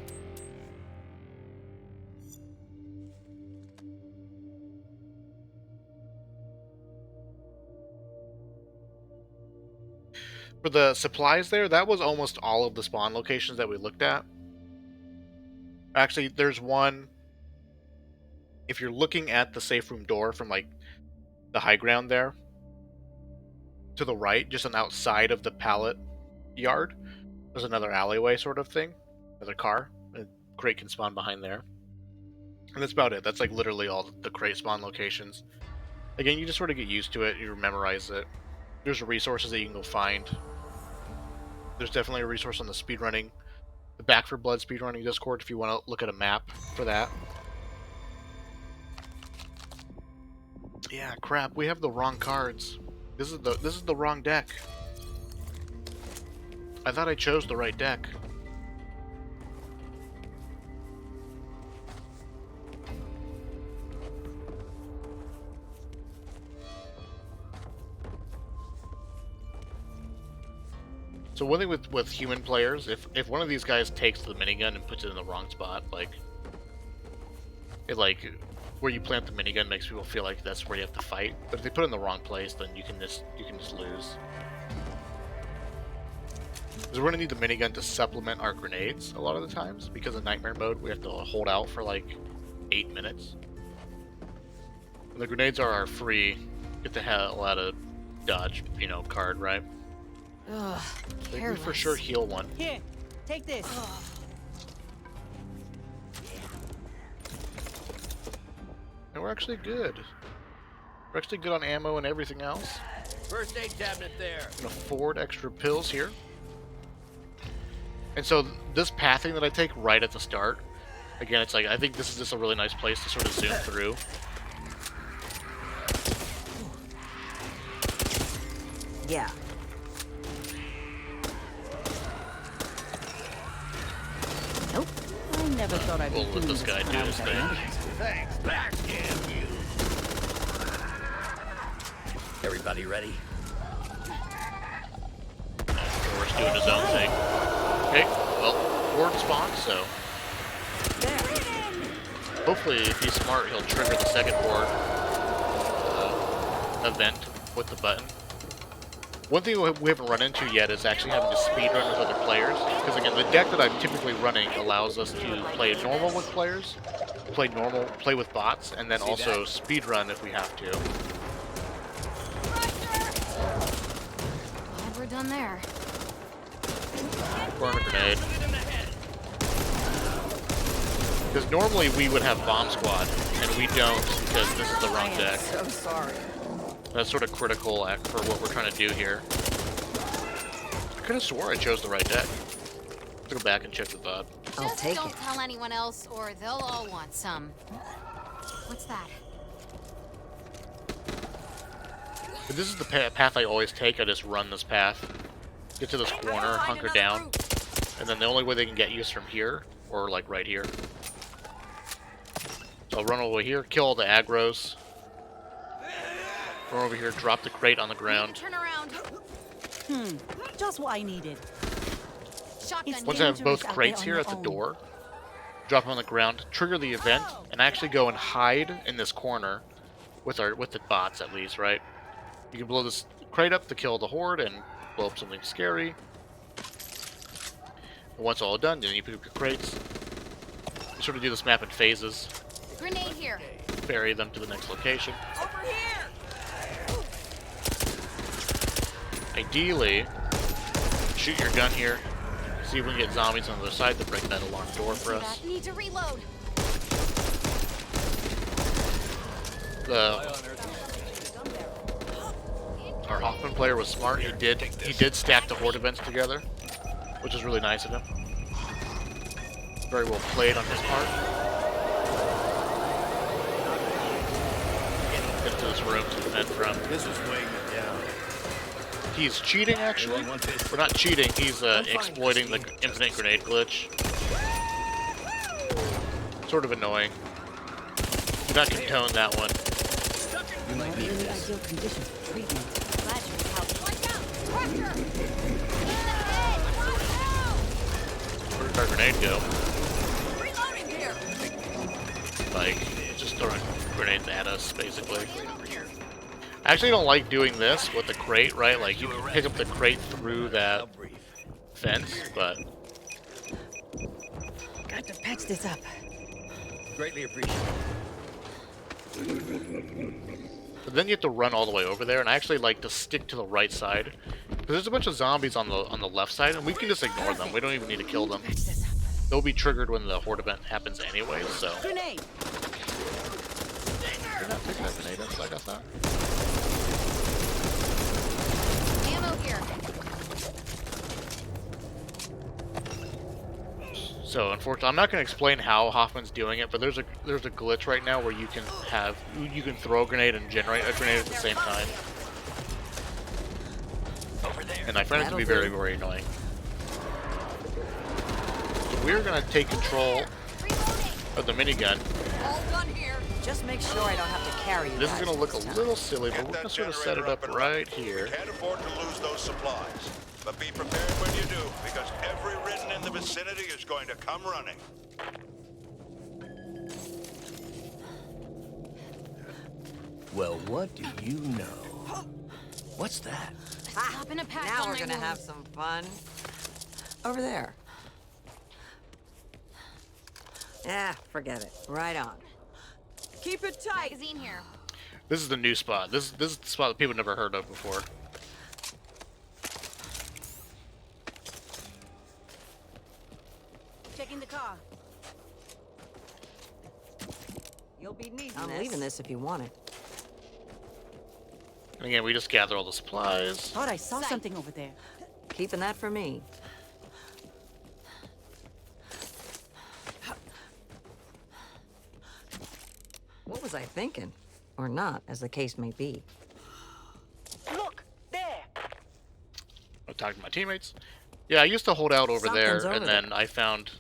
For the supplies there, that was almost all of the spawn locations that we looked at. Actually, there's one... If you're looking at the safe room door from, like, the high ground there, to the right, just on outside of the pallet yard, there's another alleyway sort of thing. Another car. A crate can spawn behind there. And that's about it. That's, like, literally all the crate spawn locations. Again, you just sort of get used to it. You memorize it. There's resources that you can go find. There's definitely a resource on the speedrunning, the Back for Blood speedrunning Discord if you want to look at a map for that. Yeah, crap, we have the wrong cards. This is the wrong deck. I thought I chose the right deck. So one thing with human players, if one of these guys takes the minigun and puts it in the wrong spot, like where you plant the minigun makes people feel like that's where you have to fight. But if they put it in the wrong place, then you can just lose. Because we're gonna need the minigun to supplement our grenades a lot of the times, because in nightmare mode we have to hold out for like 8 minutes. And the grenades are our free, get the hell out of dodge, card, right? Ugh, I think we for sure heal one. Here, take this. And we're actually good. We're actually good on ammo and everything else. First aid cabinet there. Can afford extra pills here. And so this pathing that I take right at the start, again, it's like, I think this is just a really nice place to sort of zoom through. Yeah. Nope. I never thought I'd be We'll let doing this guy when do I his was thing. at Thanks, backstab you. Everybody ready? Thor's doing his own thing. Okay, well, horde spawned, so hopefully if he's smart, he'll trigger the second horde event with the button. One thing we haven't run into yet is actually having to speedrun with other players. Because again, the deck that I'm typically running allows us to play normal with players, play with bots, and then also speedrun if we have to. done there. Burn a grenade. Because normally we would have bomb squad, and we don't because this is the I wrong am deck. so sorry. That's sort of critical for what we're trying to do here. I could have swore I chose the right deck. Let's go back and check the VOD. I'll Just take don't it. tell anyone else, or they'll all want some. What's that? But this is the path I always take. I just run this path. Get to this corner, hunker down. And then the only way they can get you is from here, or like right here. So I'll run all the way here, kill all the aggros. Run over here, drop the crate on the ground. Turn around. Just what I needed. Shotgun. Once I have both dangerous out crates there here on at the your own. door, drop them on the ground, trigger the event, and actually go and hide in this corner with the bots at least, right? You can blow this crate up to kill the horde and blow up something scary. And once all done, then you pick up your crates. You sort of do this map in phases. Grenade here. Ferry them to the next location. Over here! Ideally, shoot your gun here. See if we can get zombies on the other side to break that alarm door for us. Need to reload. Our Hoffman player was smart. He did stack the horde events together, which is really nice of him. Very well played on his part. Get into this room to defend from. This was weighing me down. He's cheating, actually. We're not cheating. He's exploiting the infinite grenade glitch. Sort of annoying. Do not condone that one. You might need Really this. ideal conditions for treatment. Glad you can help. Watch out! Tractor! Where did our grenade go? Reloading here! Like, just throwing grenades at us, basically. I actually don't like doing this with the crate, right? Like, you can pick up the crate through that fence, but Got to patch this up. Greatly appreciated. then you have to run all the way over there, and I actually like to stick to the right side. Because there's a bunch of zombies on the left side, and we can just ignore them. We don't even need to kill them. Patch this up. They'll be triggered when the horde event happens anyway, so... Grenade. Did not pick that grenade up, so I got that. Ammo here. So unfortunately, I'm not going to explain how Hoffman's doing it, but there's a glitch right now where you can throw a grenade and generate a grenade at the same time, and I find it to be very, very annoying. So we're going to take control of the minigun. All done here. Just make sure I don't have to carry you This is guys going to look this a time. little silly, but Get we're that going to sort of set it generator up and right running. here. We can't afford to lose those supplies. But be prepared when you do, because every ridden in the vicinity is going to come running. Well, what do you know? What's that? Hop in a pack Now on we're my gonna wound. have some fun. Over there. Ah, forget it. Right on. Keep it tight. Magazine here. This is the new spot. This is the spot that people never heard of before. Checking the car. You'll be needing I'm leaving this if you want it. And again, we just gather all the supplies. Thought I saw Sight. something over there. Keeping that for me. What was I thinking? Or not, as the case may be. Look there. I talked to my teammates. Yeah, I used to hold out over Something's there, over and then I found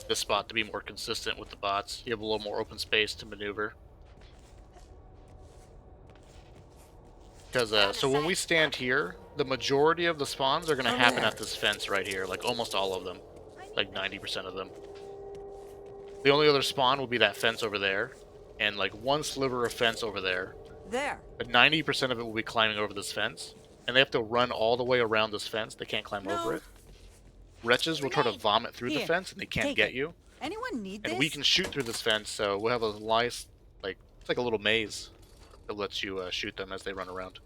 this spot to be more consistent with the bots. You have a little more open space to maneuver. Because, so when we stand here, the majority of the spawns are going to happen at this fence right here. Like, almost all of them. Like, 90% of them. The only other spawn will be that fence over there. And, like, one sliver of fence over there. There. But 90% of it will be climbing over this fence. And they have to run all the way around this fence. They can't climb over it. Wretches will try to vomit through the Here, fence, and they can't take get it. you. Anyone need this? And we can shoot through this fence, so we'll have a nice, like, it's like a little maze that lets you shoot them as they run around.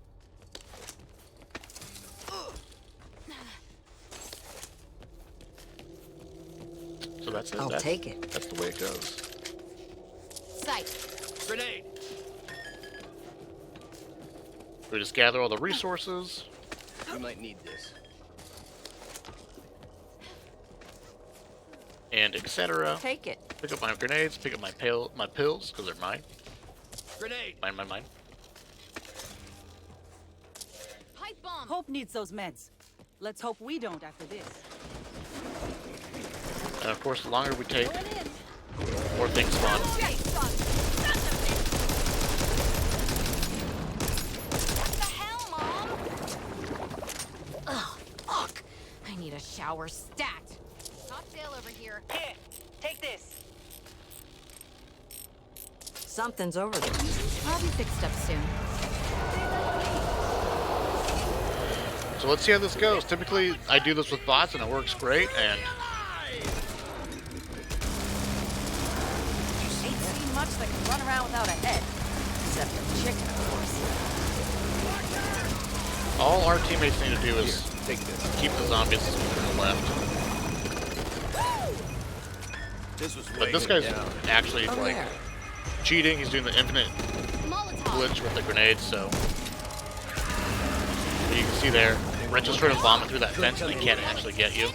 So that's it. I'll take it. That's the way it goes. Sight. Grenade! We just gather all the resources. We might need this. And etc. Take it. Pick up my grenades, pick up my pills, because they're mine. Grenade! Mine. Pipe bomb. Hope needs those meds. Let's hope we don't after this. And of course, the longer we take, Going in. more things spawn. What the hell, Mom? Ugh, fuck. I need a shower stat. Cocktail over here. Here, take this. Something's over there. I'll be fixed up soon. So let's see how this goes. Typically, I do this with bots and it works great, and Ain't seen much that can run around without a head. Except a chicken, of course. all our teammates need to do is Take this. keep the zombies to the left. This was But weighing this it guy's down. actually, Over like, there. cheating. He's doing the infinite Molotov. glitch with the grenades, so you can see there, Wrench is trying to vomit through that fence and he can't actually get you.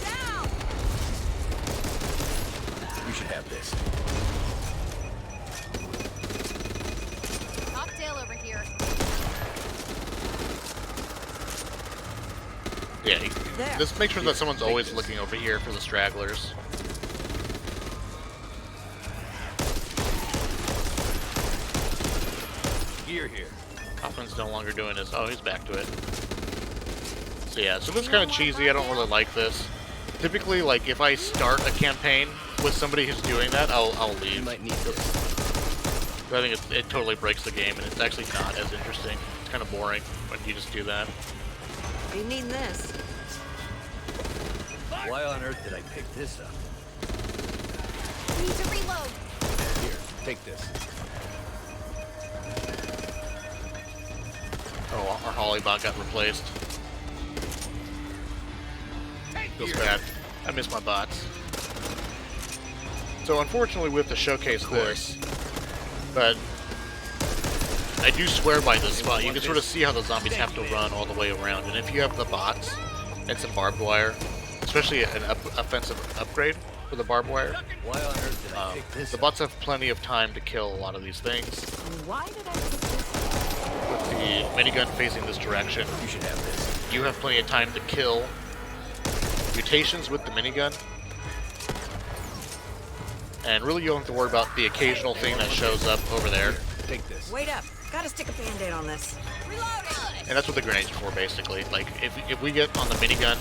Down. You should have this. Cocktail over here. Yeah, There. just make sure that someone's always looking over here for the stragglers. Gear here. Hoffman's no longer doing this. Oh, he's back to it. So yeah, so this is kind of cheesy. I don't really like this. Typically, like, if I start a campaign with somebody who's doing that, I'll You leave. might need this. But I think it totally breaks the game, and it's actually not as interesting. It's kind of boring when you just do that. Be needing this. Why on earth did I pick this up? Need to reload. Here, take this. Oh, our Hollybot got replaced. Feels bad. I miss my bots. So unfortunately we have to showcase this, but I do swear by this spot. You can sort of see how the zombies have to run all the way around, and if you have the bots and some barbed wire, especially an offensive upgrade for the barbed wire, Why on earth did I pick this the up? bots have plenty of time to kill a lot of these things. And why did I pick this? With the minigun facing this direction, You should have this. you have plenty of time to kill mutations with the minigun. And really you don't have to worry about the occasional thing that shows up over there. Take this. Wait up. Gotta stick a band-aid on this. Reloading. And that's what the grenades are for, basically. Like, if we get on the minigun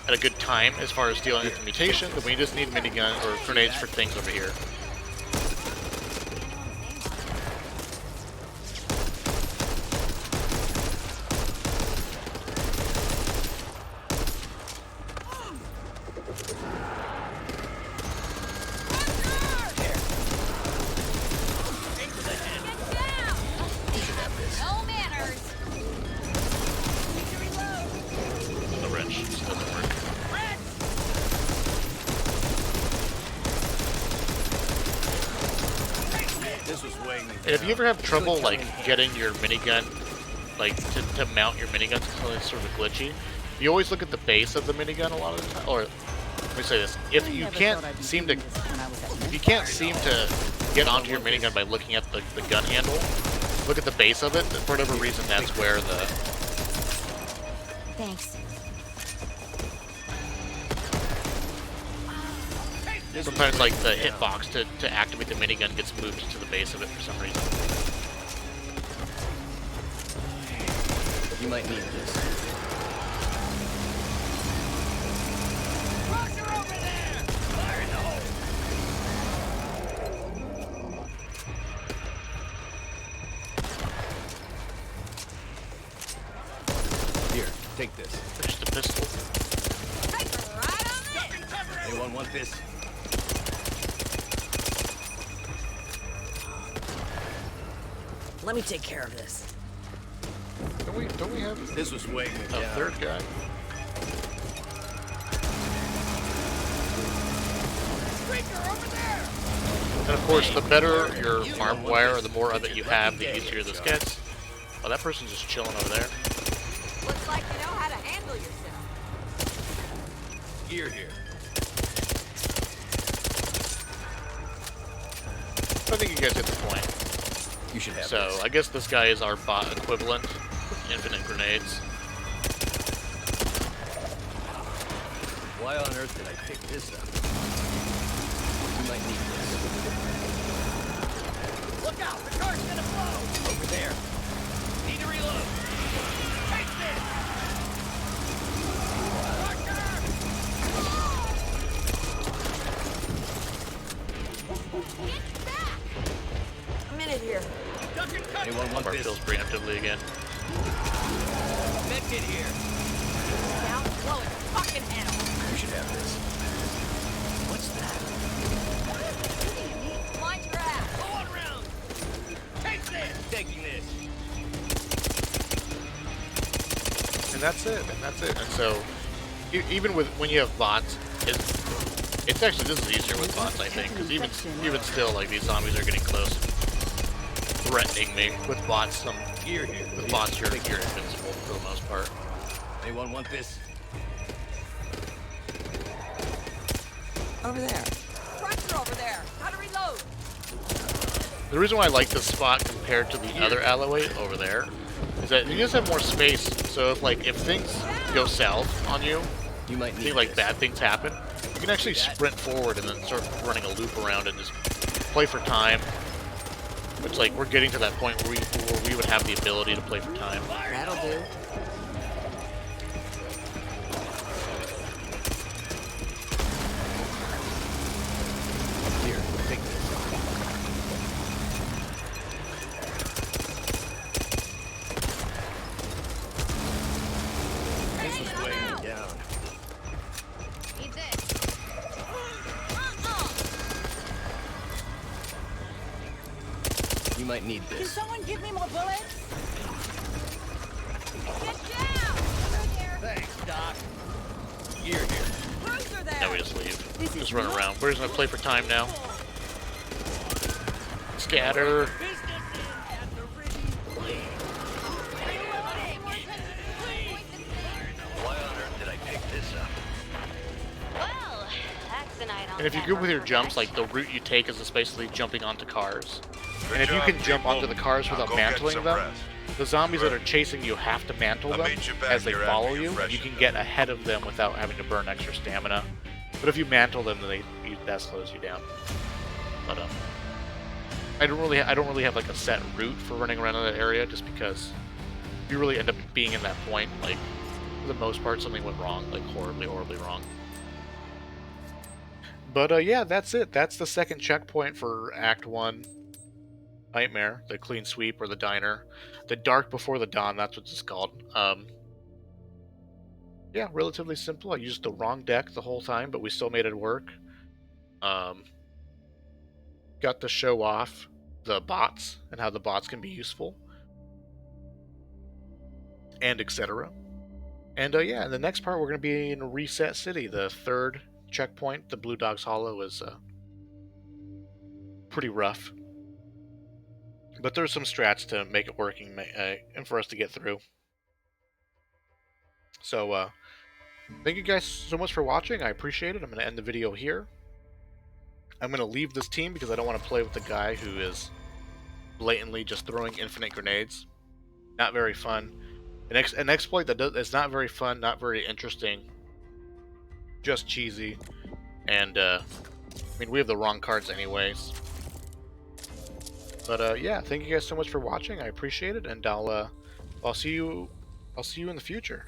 at a good time as far as dealing with the mutation, then we just need minigun or grenades for things over here. No manners. The wrench just doesn't work. This was weighing me down. And if you ever have trouble, like, getting your minigun, like, to mount your minigun because it's sort of glitchy, you always look at the base of the minigun a lot of the time. Or, let me say this, if I you never can't thought I'd be seem to doing this when I was at If you Memphis. can't seem to get onto your minigun by looking at the gun handle, look at the base of it. For whatever reason, that's where the Thanks. sometimes like the hitbox to activate the minigun gets moved to the base of it for some reason. You might need this. Here, take this. There's the pistol. Right on it. Anyone want this? Let me take care of this. Don't we have This was weighing me a down. third guy? And of course, the better your barbed wire, or the more of it you have, the easier this gets. Oh, that person's just chilling over there. Looks like you know how to handle yourself. Gear here. I think you guys get the point. You should have So, this. I guess this guy is our bot equivalent. Infinite grenades. Why on earth did I pick this up? You might need this. Look out! The car's gonna blow! Over there. Need to reload. Take this! A minute here. Anyone want Our this? fills preemptively again. Medkit here. Down, blow its fucking head off. You should have this. What's that? Mind your ass. Go on round. Take this. Taking this. And that's it. And so, even with when you have bots, it's actually, this is easier with bots, I think, because even still, like, these zombies are getting close, threatening me. With bots, Gear here. with bots, you're invincible for the most part. Anyone want this? Over there. Pressure over there. Gotta reload. The reason why I like this spot compared to the other alleyway over there is that you just have more space. So if things go south on you, You might need like this. bad things happen, you can actually sprint forward and then start running a loop around and just play for time. Which, like, we're getting to that point where we would have the ability to play for time. That'll do. Here, take this. This was weighing me down. Need this. You might need Can this. someone give me more bullets? Get down. Through there. Thanks, Doc. Gear here. Cruiser there. Now we just leave. Just run around. We're just gonna play for time now. Scatter. Why on earth did I pick this up? Well, that's an item. And if you're good with your jumps, like, the route you take is just basically jumping onto cars. Good And if you job, can jump people. onto the cars Now without go get mantling some them, rest. the zombies that are Right. chasing you have to mantle I'll them meet you back as they here follow after you you, and you freshen can up. get ahead of them without having to burn extra stamina. But if you mantle them, then that slows you down. But I don't really have like a set route for running around in that area, just because you really end up being in that point. Like, for the most part, something went wrong, like horribly wrong. But yeah, that's it. That's the second checkpoint for Act 1. Nightmare, the clean sweep, or the diner. The dark before the dawn, that's what it's called. Yeah, relatively simple. I used the wrong deck the whole time, but we still made it work. Got to show off the bots and how the bots can be useful. And etc. And yeah, in the next part we're going to be in Reset City, the third checkpoint. The Blue Dog's Hollow is pretty rough. But there's some strats to make it working and for us to get through. So, thank you guys so much for watching. I appreciate it. I'm going to end the video here. I'm going to leave this team because I don't want to play with the guy who is blatantly just throwing infinite grenades. Not very fun. An exploit that is not very fun, not very interesting. Just cheesy. And, I mean, we have the wrong cards anyways. But yeah, thank you guys so much for watching. I appreciate it, and I'll see you in the future.